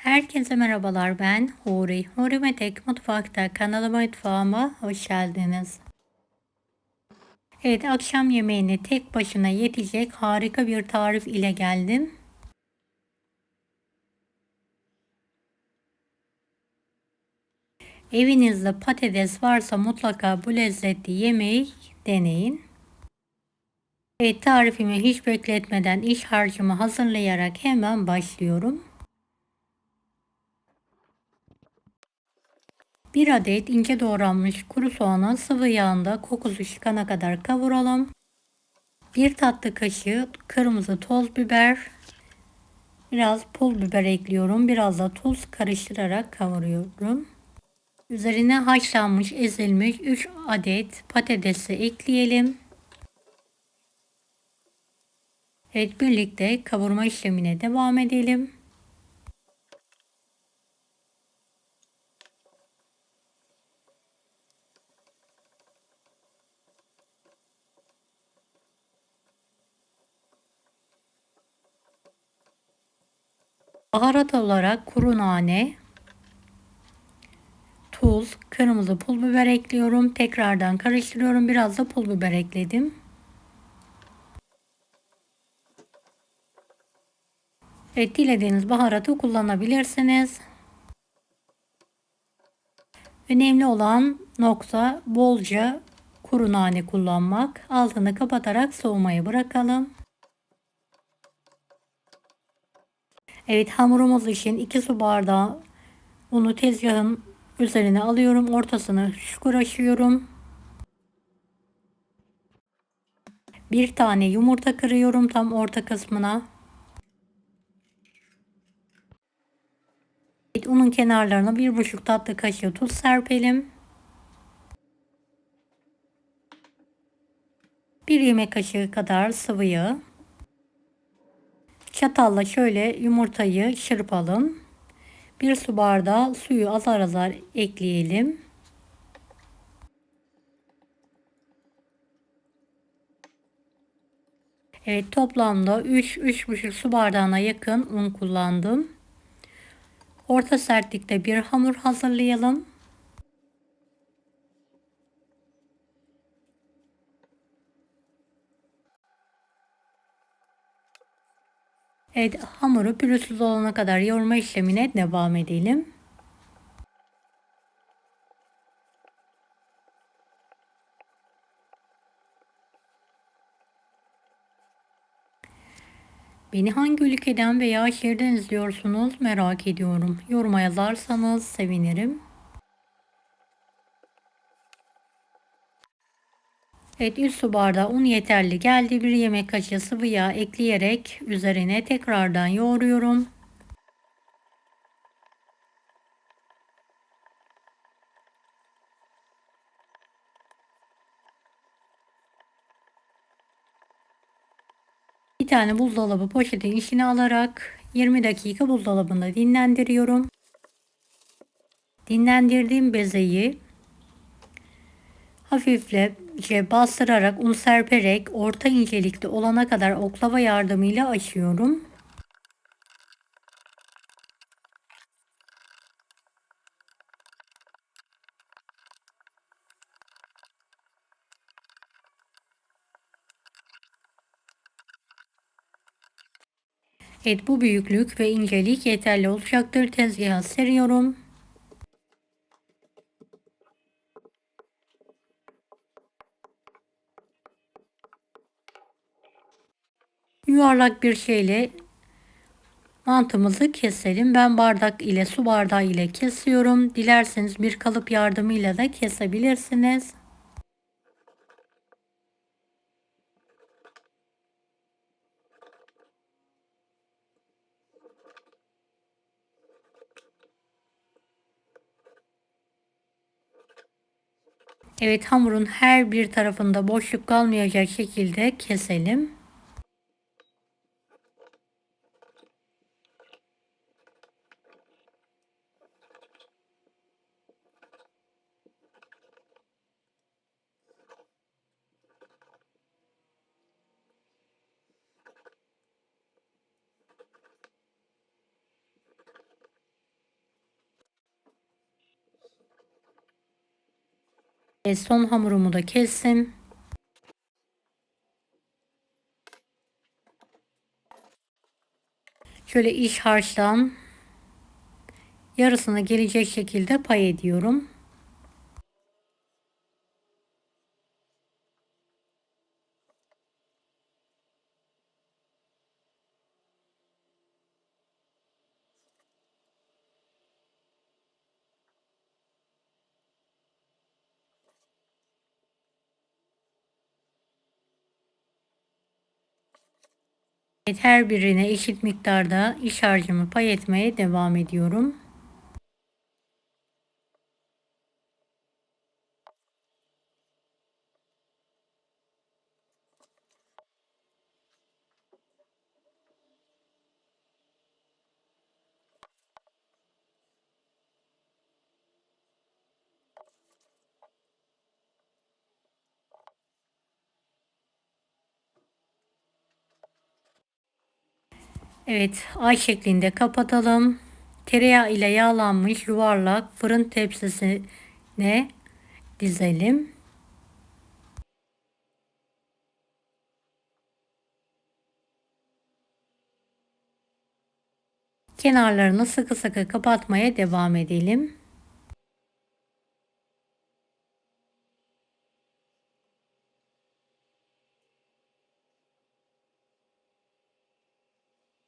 Herkese merhabalar, ben Huri. Huri ve Tek Mutfak'ta kanalıma, mutfağıma hoş geldiniz. Evet, akşam yemeğini tek başına yetecek harika bir tarif ile geldim. Evinizde patates varsa mutlaka bu lezzetli yemeği deneyin. Evet, tarifimi hiç bekletmeden iç harcımı hazırlayarak hemen başlıyorum. 1 adet ince doğranmış kuru soğanı sıvı yağında kokusu çıkana kadar kavuralım. 1 tatlı kaşığı kırmızı toz biber, biraz pul biber ekliyorum. Biraz da tuz karıştırarak kavuruyorum. Üzerine haşlanmış ezilmiş 3 adet patatesi ekleyelim. Evet, birlikte kavurma işlemine devam edelim. Baharat olarak kuru nane, tuz, kırmızı pul biber ekliyorum. Tekrardan karıştırıyorum. Biraz da pul biber ekledim. Evet, dilediğiniz baharatı kullanabilirsiniz. Önemli olan nokta bolca kuru nane kullanmak. Altını kapatarak soğumaya bırakalım. Evet, hamurumuz için 2 su bardağı unu tezgahın üzerine alıyorum. Ortasını çukur açıyorum. Bir tane yumurta kırıyorum tam orta kısmına. Evet, unun kenarlarına 1,5 tatlı kaşığı tuz serpelim. 1 yemek kaşığı kadar sıvı yağ. Çatalla şöyle yumurtayı çırpalım. 1 su bardağı suyu azar azar ekleyelim. Evet, toplamda 3-3,5 su bardağına yakın un kullandım. Orta sertlikte bir hamur hazırlayalım. Evet, hamuru pürüzsüz olana kadar yoğurma işlemine devam edelim. Beni hangi ülkeden veya şehirden izliyorsunuz merak ediyorum. Yoruma yazarsanız sevinirim. Evet, 3 su bardağı un yeterli geldi. 1 yemek kaşığı sıvı yağ ekleyerek üzerine tekrardan yoğuruyorum. Bir tane buzdolabı poşetin içine alarak 20 dakika buzdolabında dinlendiriyorum. Dinlendirdiğim bezeyi hafifçe bastırarak un serperek orta incelikte olana kadar oklava yardımıyla açıyorum. Evet, bu büyüklük ve incelik yeterli olacaktır. Tezgaha seriyorum. Yuvarlak bir şeyle mantımızı keselim. Ben bardak ile su bardağı ile kesiyorum. Dilerseniz bir kalıp yardımıyla da kesebilirsiniz. Evet, hamurun her bir tarafında boşluk kalmayacak şekilde keselim. Son hamurumu da kestim. Şöyle iç harçtan yarısına gelecek şekilde pay ediyorum. Evet, her birine eşit miktarda iç harcımı pay etmeye devam ediyorum. Evet, ay şeklinde kapatalım. Tereyağı ile yağlanmış yuvarlak fırın tepsisine dizelim. Kenarlarını sıkı sıkı kapatmaya devam edelim.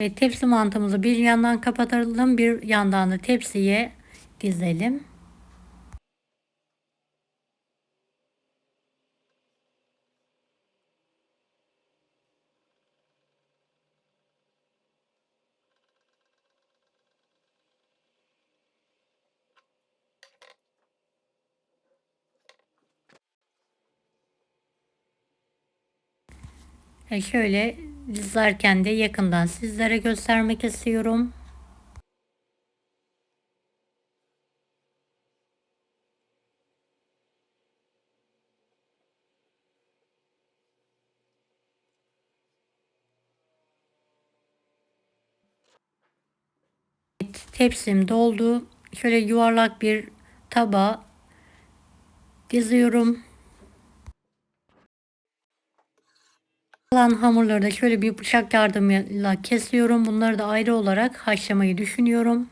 Ve tepsi mantımızı bir yandan kapatalım, bir yandan da tepsiye dizelim. Şöyle dizerken de yakından sizlere göstermek istiyorum. Evet, tepsim doldu. Şöyle yuvarlak bir tabağa diziyorum. Kalan hamurları da şöyle bir bıçak yardımıyla kesiyorum. Bunları da ayrı olarak haşlamayı düşünüyorum.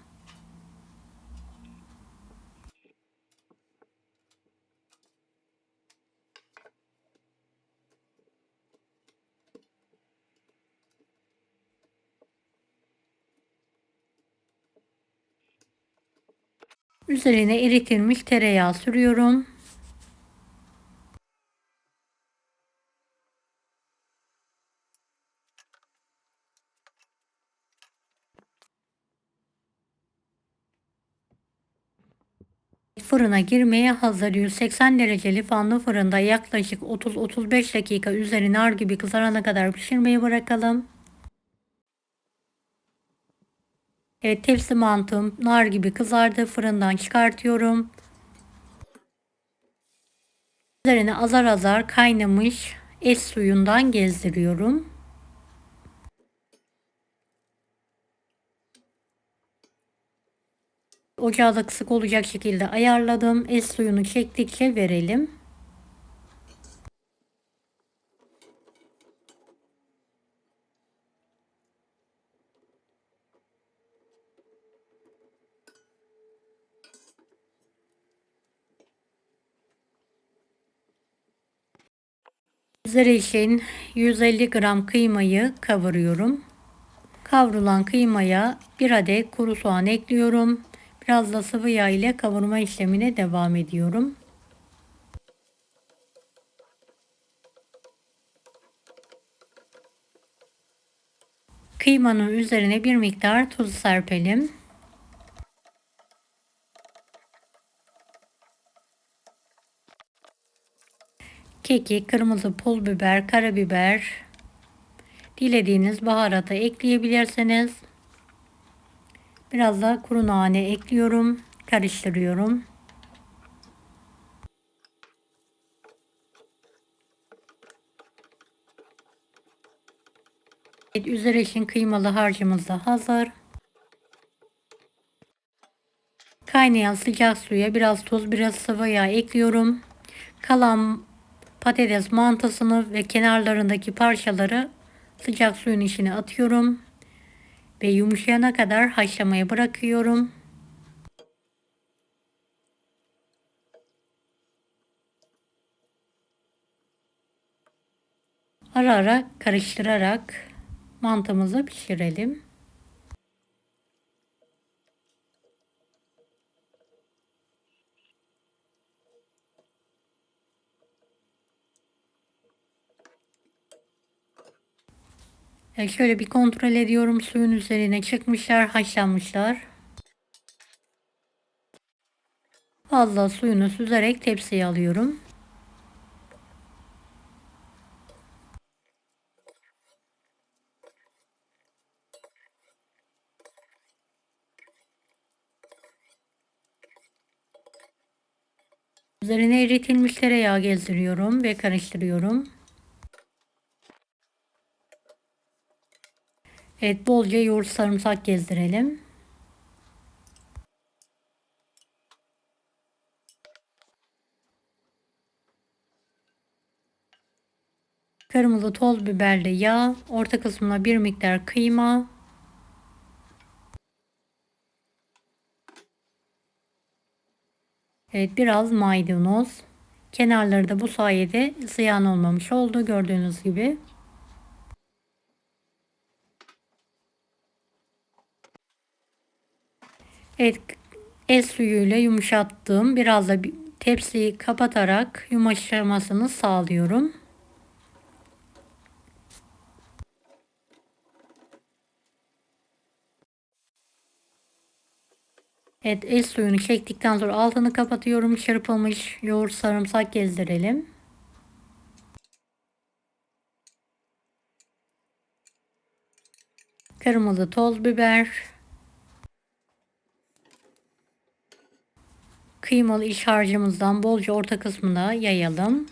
Üzerine eritilmiş tereyağı sürüyorum. Fırına girmeye hazır. 180 dereceli fanlı fırında yaklaşık 30-35 dakika üzeri nar gibi kızarana kadar pişirmeyi bırakalım. Evet, tepsi mantım nar gibi kızardı. Fırından çıkartıyorum. Üzerine azar azar kaynamış et suyundan gezdiriyorum. Ocağı da kısık olacak şekilde ayarladım. Et suyunu çektikçe verelim. Üzeri için 150 gram kıymayı kavuruyorum. Kavrulan kıymaya bir adet kuru soğan ekliyorum. Biraz da sıvı yağ ile kavurma işlemine devam ediyorum. Kıymanın üzerine bir miktar tuz serpelim. Kekik, kırmızı pul biber, karabiber, dilediğiniz baharatı ekleyebilirsiniz. Biraz da kuru nane ekliyorum. Karıştırıyorum. Evet, üzeri için kıymalı harcımız da hazır. Kaynayan sıcak suya biraz tuz, biraz sıvı yağ ekliyorum. Kalan patates mantısını ve kenarlarındaki parçaları sıcak suyun içine atıyorum ve yumuşayana kadar haşlamaya bırakıyorum. Ara ara karıştırarak mantımızı pişirelim. Şöyle bir kontrol ediyorum. Suyun üzerine çıkmışlar, haşlanmışlar. Fazla suyunu süzerek tepsiye alıyorum. Üzerine eritilmiş tereyağı gezdiriyorum ve karıştırıyorum. Evet, bolca yoğurt, sarımsak gezdirelim. Kırmızı toz biberli yağ, orta kısmına bir miktar kıyma, evet biraz maydanoz. Kenarları da bu sayede ziyan olmamış oldu gördüğünüz gibi. Evet, el suyuyla yumuşattığım biraz da tepsiyi kapatarak yumuşamasını sağlıyorum. Evet, el suyunu çektikten sonra altını kapatıyorum. Çırpılmış yoğurt, sarımsak gezdirelim. Kırmızı toz biber, kıymalı iç harcımızdan bolca orta kısmına yayalım.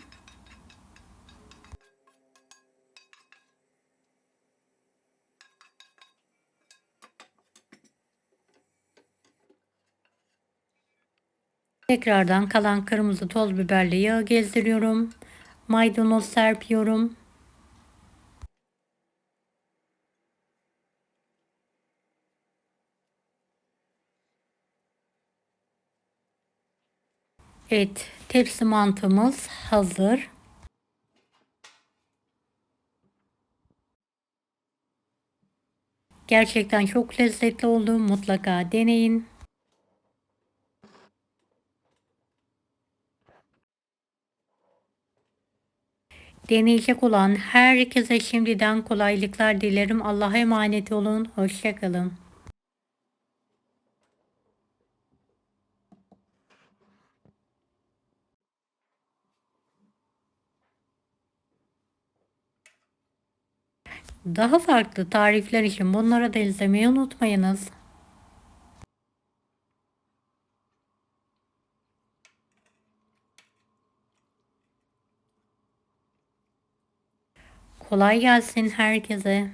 Tekrardan kalan kırmızı toz biberli yağı gezdiriyorum. Maydanoz serpiyorum. Evet, tepsi mantımız hazır. Gerçekten çok lezzetli oldu. Mutlaka deneyin. Deneyecek olan herkese şimdiden kolaylıklar dilerim. Allah'a emanet olun. Hoşça kalın. Daha farklı tarifler için bunları da izlemeyi unutmayınız. Kolay gelsin herkese.